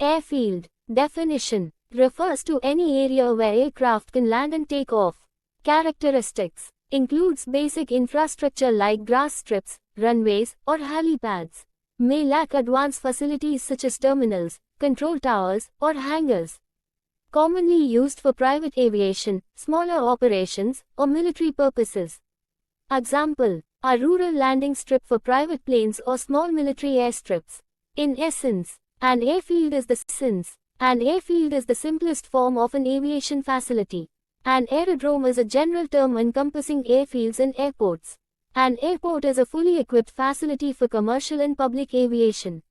Airfield. Definition. Refers to any area where aircraft can land and take off. Characteristics. Includes basic infrastructure like grass strips, runways, or helipads. May lack advanced facilities such as terminals, control towers, or hangars. Commonly used for private aviation, smaller operations, or military purposes. Example: a rural landing strip for private planes or small military airstrips. In essence, an airfield is the simplest form of an aviation facility. An aerodrome is a general term encompassing airfields and airports. An airport is a fully equipped facility for commercial and public aviation.